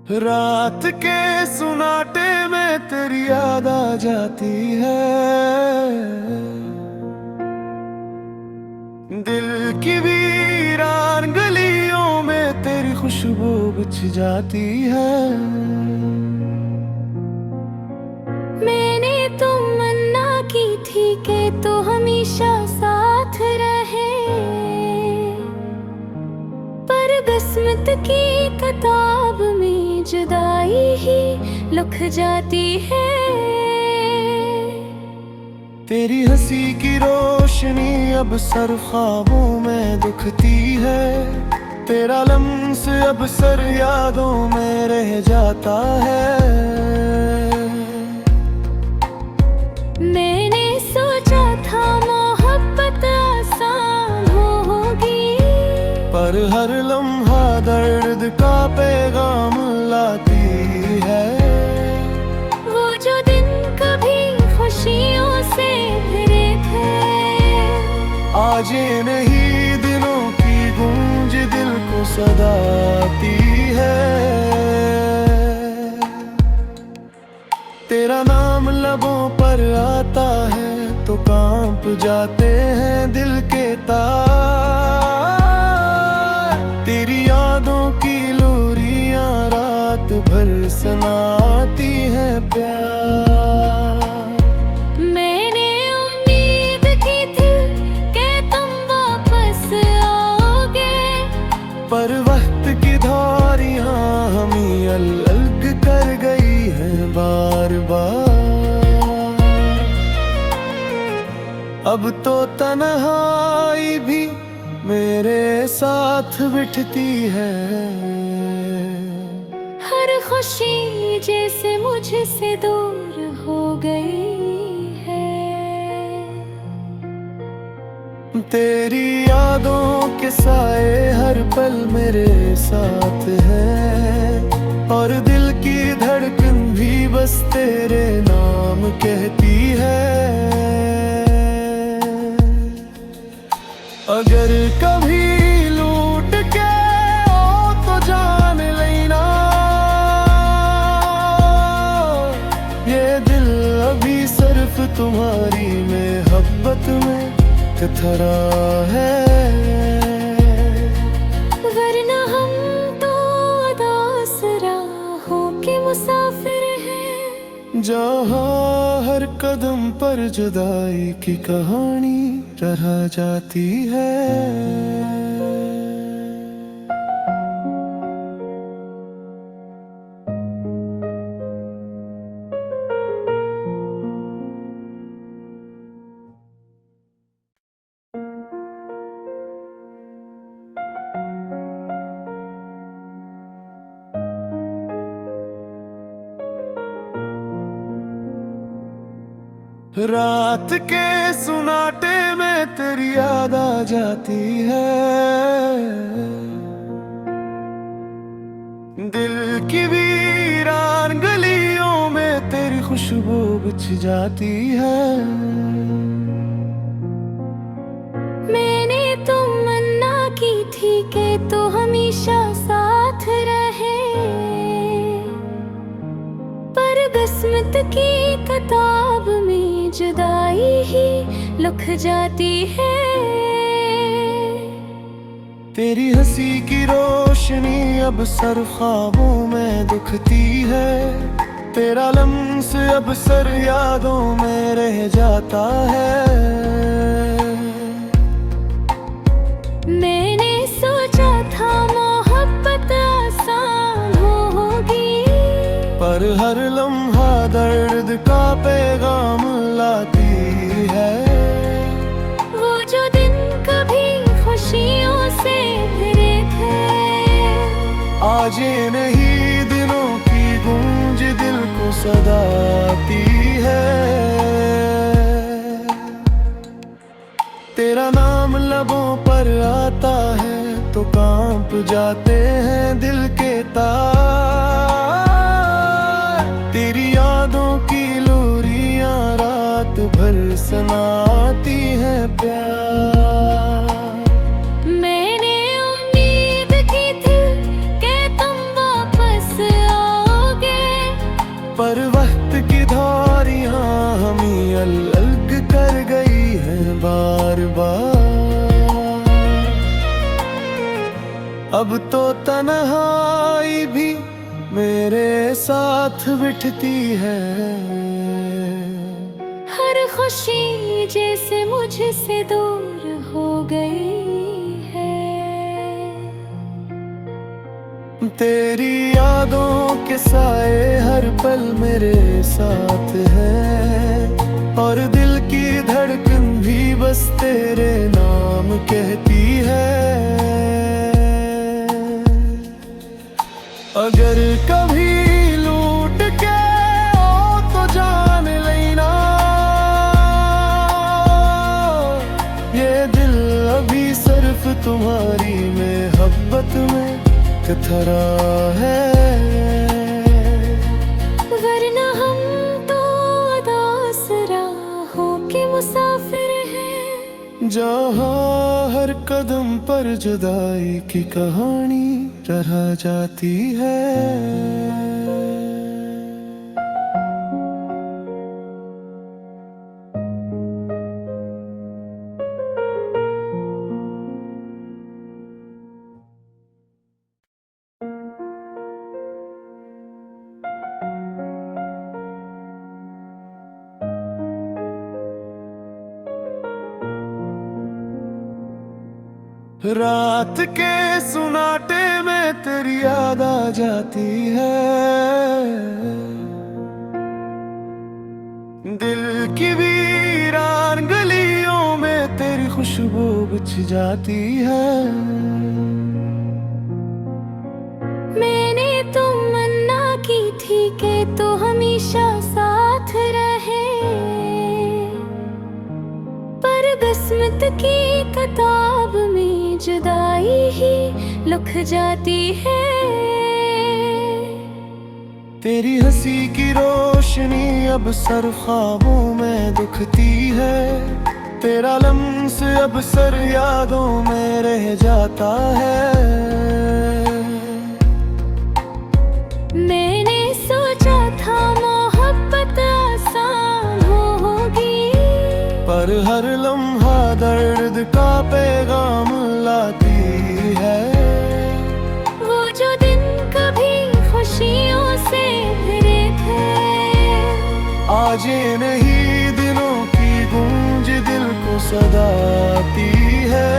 रात के सुनाटे में तेरी याद आ जाती है। दिल की वीरान गलियों में तेरी खुशबू बिछ जाती है। मैंने तो मन्ना की थी कि तो हमेशा साथ रहे, पर किस्मत की किताब में जुदाई ही लिख जाती है। तेरी हंसी की रोशनी अब सर ख्वाबों में दिखती है। तेरा लम्स अब सर यादों में रह जाता है। मैंने सोचा था मोहब्बत आसान होगी, पर हर लम्हा दर्द का पैगाम लाती है। वो जो दिन कभी खुशियों से भरे थे, आज ये नहीं दिनों की गूंज दिल को सदाती है। तेरा नाम लबों पर आता है तो कांप जाते हैं दिल के तार। तेरी यादों की लोरियां रात भर सुनाती हैं प्यार। मैंने उम्मीद की थी कि तुम वापस आओगे, पर वक्त की धारियां हमें अलग कर गई है बार बार। अब तो तन्हाई भी मेरे साथ बिठती है। हर खुशी जैसे मुझसे दूर हो गई है। तेरी यादों के साए हर पल मेरे साथ है, और दिल की धड़कन भी बस तेरे नाम कहती है। अगर कभी लूट के हो तो जान लेना, ये दिल अभी सिर्फ तुम्हारी मोहब्बत में थरा है। वरना हम तो उदास राहों के मुसाफिर हैं, जहाँ हर कदम पर जुदाई की कहानी रह जाती है। रात के सुनाटे में तेरी याद आ जाती है। दिल की वीरान गलियों में तेरी खुशबू बिछ जाती है। मैंने तो मन्ना की थी कि तो हमेशा साथ रहे, पर किस्मत की किताब में जुदाई ही लिख जाती है। तेरी हंसी की रोशनी अब सर ख्वाबों में दिखती है। तेरा लम्स अब सर यादों में रह जाता है। मैंने सोचा था मोहब्बत आसान होगी, पर हर लम्हा दर्द का पैगाम लाती है। वो जो दिन कभी खुशियों से भरे थे, आज ये नहीं दिनों की गूंज दिल को सदाती है। तेरा नाम लबों पर आता है तो कांप जाते हैं दिल के तार। तेरी यादों की लोरियां रात भर सुनाती हैं प्यार। मैंने उम्मीद की थी कि तुम वापस आओगे, पर वक्त की धारियां हमें अलग कर गई हैं बार बार। अब तो तन्हाई भी मेरे साथ बिठती है। हर खुशी जैसे मुझसे दूर हो गई है। तेरी यादों के साए हर पल मेरे साथ है, और दिल की धड़कन भी बस तेरे नाम कहती है। अगर कभी लूट के आओ तो जान लेना, ये दिल अभी सिर्फ तुम्हारी मोहब्बत में थरा है। वरना हम तो उदास राहों के मुसाफिर हैं, जहाँ हर कदम पर जुदाई की कहानी रह जाती है। रात के सुनाटे में तेरी याद आ जाती है। दिल की वीरान गलियों में तेरी खुशबू बिछ जाती है। मैंने तमन्ना की थी कि तू हमेशा साथ रहे, पर किस्मत की किताब में जुदाई ही लिख जाती है। तेरी हंसी की रोशनी अब सर ख्वाबों में दिखती है। तेरा लम्स अब सर यादों में रह जाता है। मैंने सोचा था मोहब्बत आसान होगी, पर हर लम्हा दर्द का पैगाम लाती है। वो जो दिन कभी खुशियों से भरे थे, आज ये नहीं दिनों की गूंज दिल को सदाती है।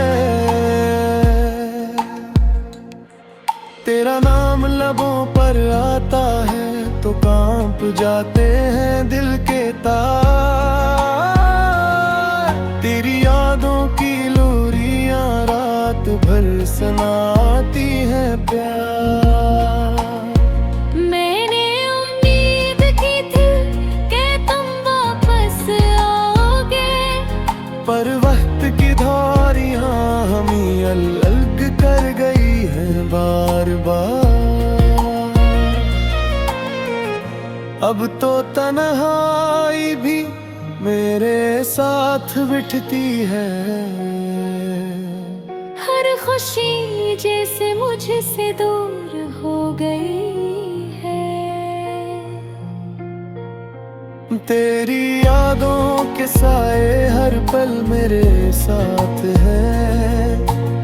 तेरा नाम लबों पर आता है तो कांप जाते हैं दिल के तार। तेरी यादों की लोरियां रात भर सुनाती हैं प्यार। मैंने उम्मीद की थी कि तुम वापस आओगे, पर वक्त की धारियां हमें अलग कर गई हैं बार बार। अब तो तन्हाई भी मेरे साथ बिठती है। हर खुशी जैसे मुझसे दूर हो गई है। तेरी यादों के साए हर पल मेरे साथ है,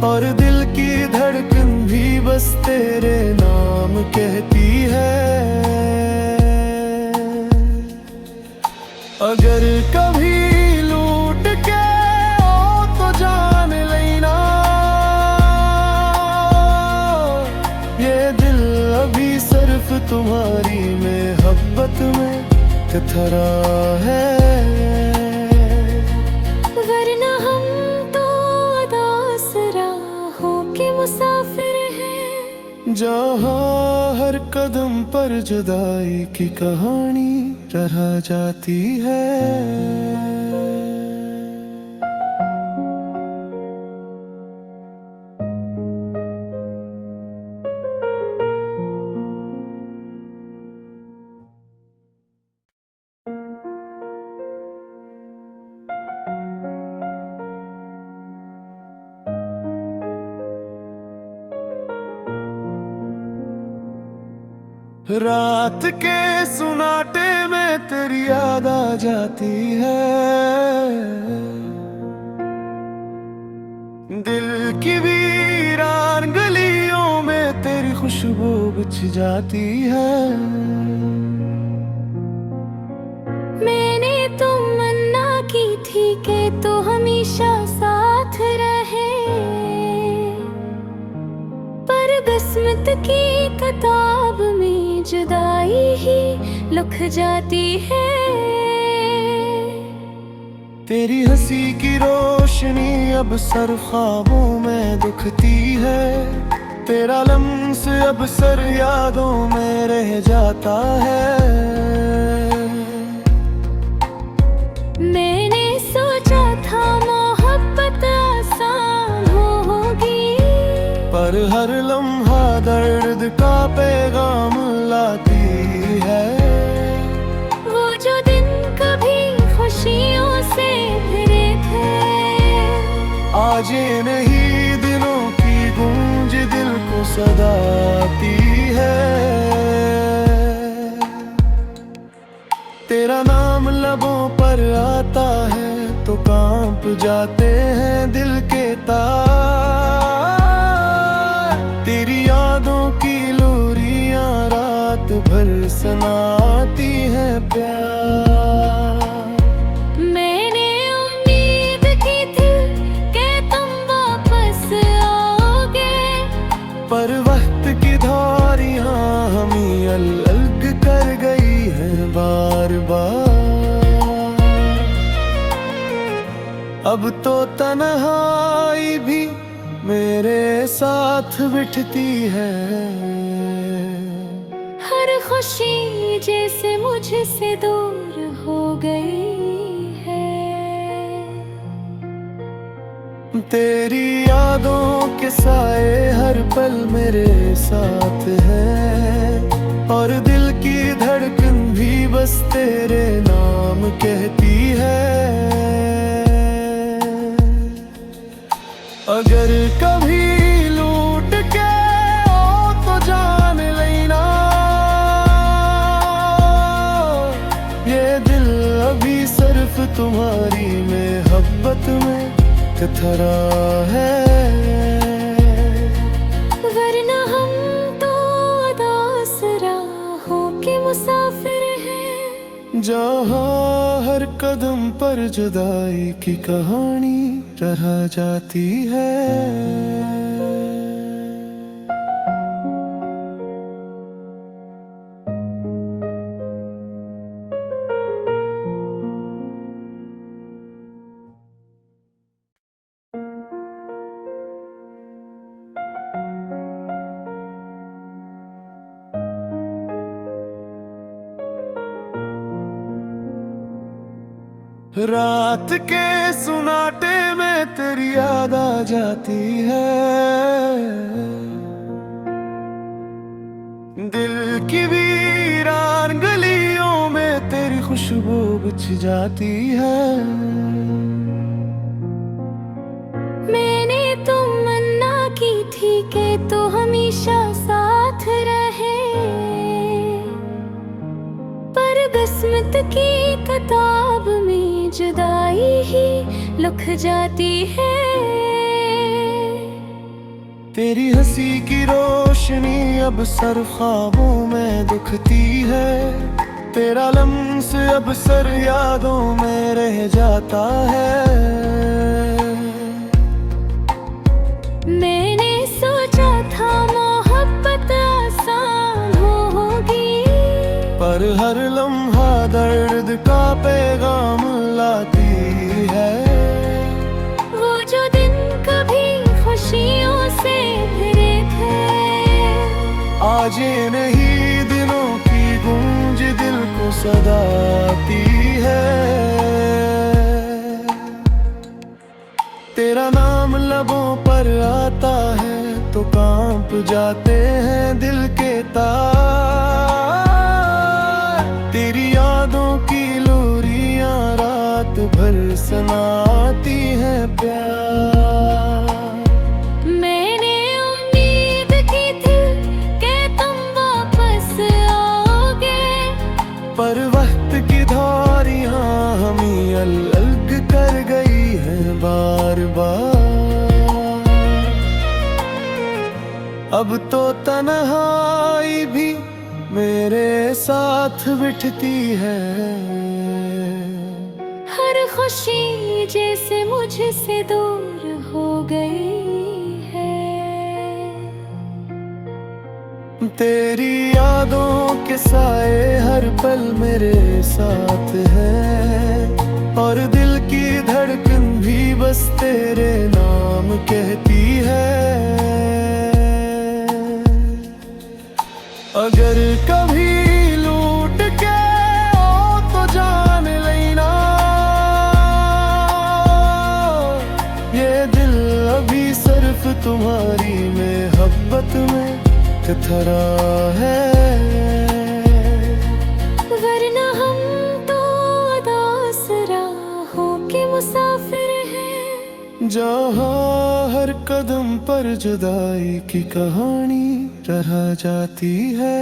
और दिल की धड़कन भी बस तेरे नाम कहती है। अगर कभी लूट के आओ तो जान लेना, ये दिल अभी सिर्फ तुम्हारी मोहब्बत में थरा है। वरना हम तो उदास राहों के मुसाफिर हैं, जहाँ हर कदम पर जुदाई की कहानी रह जाती है। रात के सुनाटे में तेरी याद आ जाती है, दिल की वीरान गलियों में तेरी खुशबू बिछ जाती है। मैंने तमन्ना की थी कि तू हमेशा साथ रहे, पर किस्मत की किताब में जुदाई ही लिख जाती है। तेरी हंसी की रोशनी अब सर ख्वाबों में दिखती है, तेरा लम्स अब सर यादों में रह जाता है। मैंने सोचा था मोहब्बत आसान होगी, पर हर लम्हा दर्द का पैगाम लाती है। वो जो दिन कभी खुशियों से भरे थे, आज ये नहीं दिनों की गूंज दिल को सदाती है। तेरा नाम लबों पर आता है तो कांप जाते हैं दिल के तार। तेरी यादों की लोरियां रात भर सुनाती हैं प्यार। मैंने उम्मीद की थी कि तुम वापस आओगे, पर वक्त की धारियां हमें अलग कर गई है बार बार। अब तो तन्हाई भी मेरे साथ बिठती है, हर खुशी जैसे मुझसे दूर हो गई है। तेरी यादों के साए हर पल मेरे साथ है, और दिल की धड़कन भी बस तेरे नाम कहती है। अगर कभी लूट के हो तो जान लेना, ये दिल अभी सिर्फ तुम्हारी मोहब्बत में थरा है। वरना हम तो उदास राहों के मुसाफिर हैं, जहाँ हर कदम पर जुदाई की कहानी रह जाती है। रात के सुनाटे में तेरी याद आ जाती है, दिल की वीरान गलियों में तेरी खुशबू बिछ जाती है। मैंने तमन्ना की थी कि तू हमेशा साथ रहे, पर किस्मत की किताब में जुदाई ही लिख जाती है। तेरी हंसी की रोशनी अब सर ख्वाबों में दिखती है, तेरा लम्स अब सर यादों में रह जाता है। मैंने सोचा था मोहब्बत आसान होगी, पर हर लम्हा दर्द का पैगाम लाती है। वो जो दिन कभी खुशियों से भरे थे, आज ये नहीं दिनों की गूंज दिल को सदाती है। तेरा नाम लबों पर आता है तो कांप जाते हैं दिल के तार। तेरी यादों की लोरियां रात भर सुनाती हैं प्यार। मैंने उम्मीद की थी कि तुम वापस आओगे, वक्त की धारियां हमें अलग कर गई है बार बार। अब तो तन्हाई भी मेरे साथ बिठती है। हर खुशी जैसे मुझसे दूर हो गई है। तेरी यादों के साए हर पल मेरे साथ है, और दिल की धड़कन भी बस तेरे नाम कहती है। अगर कभी लूट के आओ तो जान लेना, ये दिल अभी सिर्फ तुम्हारी मोहब्बत में थरा है। वरना हम तो उदास राहों के मुसाफिर हैं, जहाँ हर कदम पर जुदाई की कहानी रह जाती है।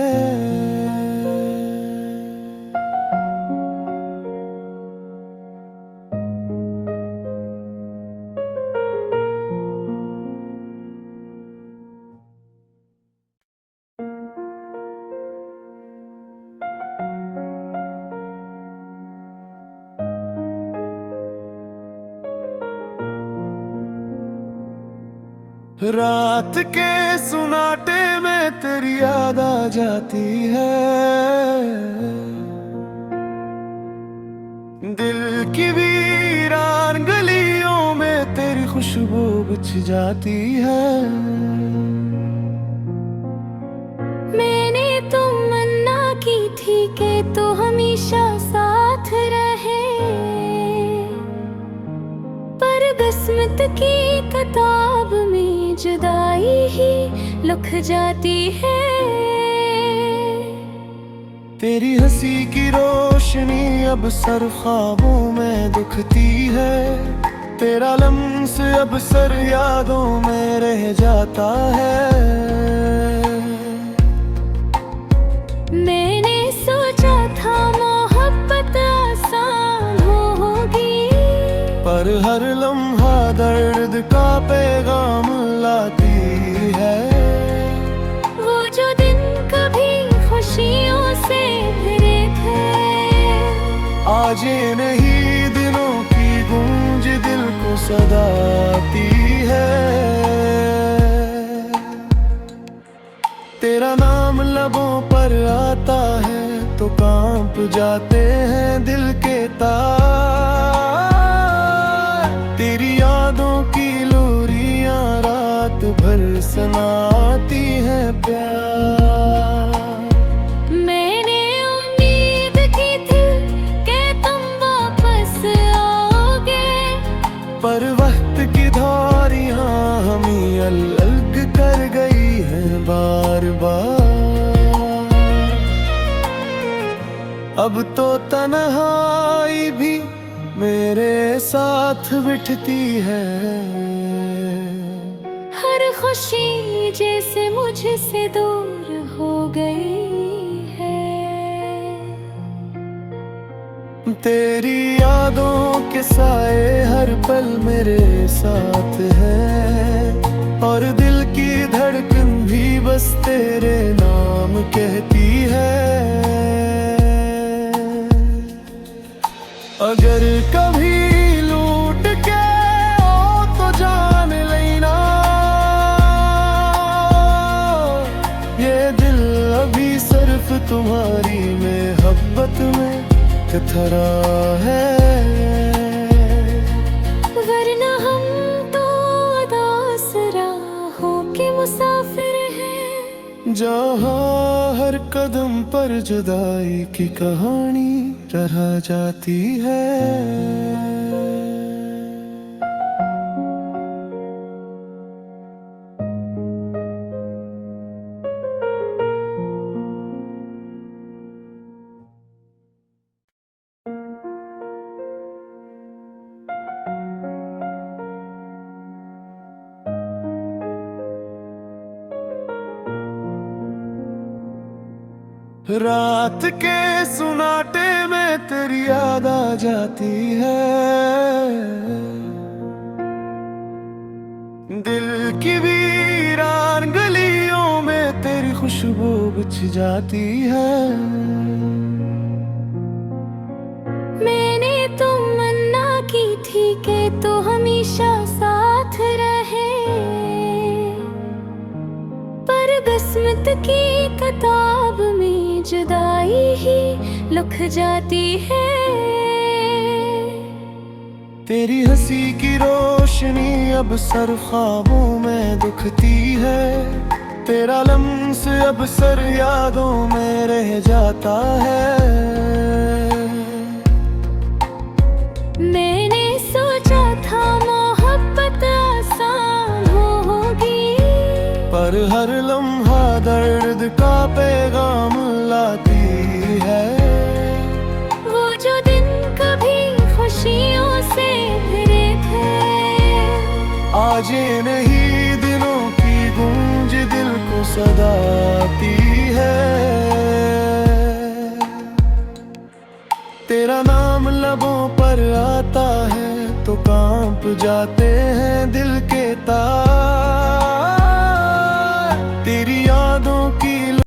रात के सुनाटे में तेरी याद आ जाती है। दिल की वीरान गलियों में तेरी खुशबू बिछ जाती है। मैंने तमन्ना की थी कि तू हमेशा साथ रहे, पर किस्मत की किताब में जुदाई ही लिख जाती है। तेरी हंसी की रोशनी अब सर ख्वाबों में दिखती है। तेरा लम्स अब सर यादों में रह जाता है। मैंने सोचा था मोहब्बत आसान होगी, पर हर लम्हा दर्द का पैगाम लाती है। वो जो दिन कभी खुशियों से भरे थे, आज ये नहीं दिनों की गूंज दिल को सदाती है। तेरा नाम लबों पर आता है तो कांप जाते हैं दिल के तार। तेरी यादों की लोरियां रात भर सुनाती हैं प्यार। मैंने उम्मीद की थी कि तुम वापस आओगे, पर वक्त की धारियां हमें अलग कर गई हैं बार बार। अब तो तन्हाई भी मेरे साथ बिठती है। हर खुशी जैसे मुझसे दूर हो गई है। तेरी यादों के साए हर पल मेरे साथ है, और दिल की धड़कन भी बस तेरे नाम कहती है। अगर कभी लूट के आओ तो जान लेना, ये दिल अभी सिर्फ तुम्हारी मोहब्बत में थरा है। वरना हम तो उदास राहों के मुसाफिर हैं, जहाँ हर कदम पर जुदाई की कहानी रह जाती है। रात के सुनाटे में तेरी याद आ जाती है, दिल की वीरान गलियों में तेरी खुशबू बिछ जाती है। मैंने तो मन्ना की थी कि तू हमेशा साथ रहे, पर किस्मत की किताब में जुदाई ही लिख जाती है। तेरी हंसी की रोशनी अब सर ख्वाबों में दुखती है, तेरा लम्स अब सर यादों में रह जाता है। मैंने सोचा था मोहब्बत आसान होगी, पर हर लम्हा दर्द का पैगाम लाती है। वो जो दिन कभी खुशियों से भरे थे, आज ये नहीं दिनों की गूंज दिल को सदाती है। तेरा नाम लबों पर आता है तो कांप जाते हैं दिल के तार।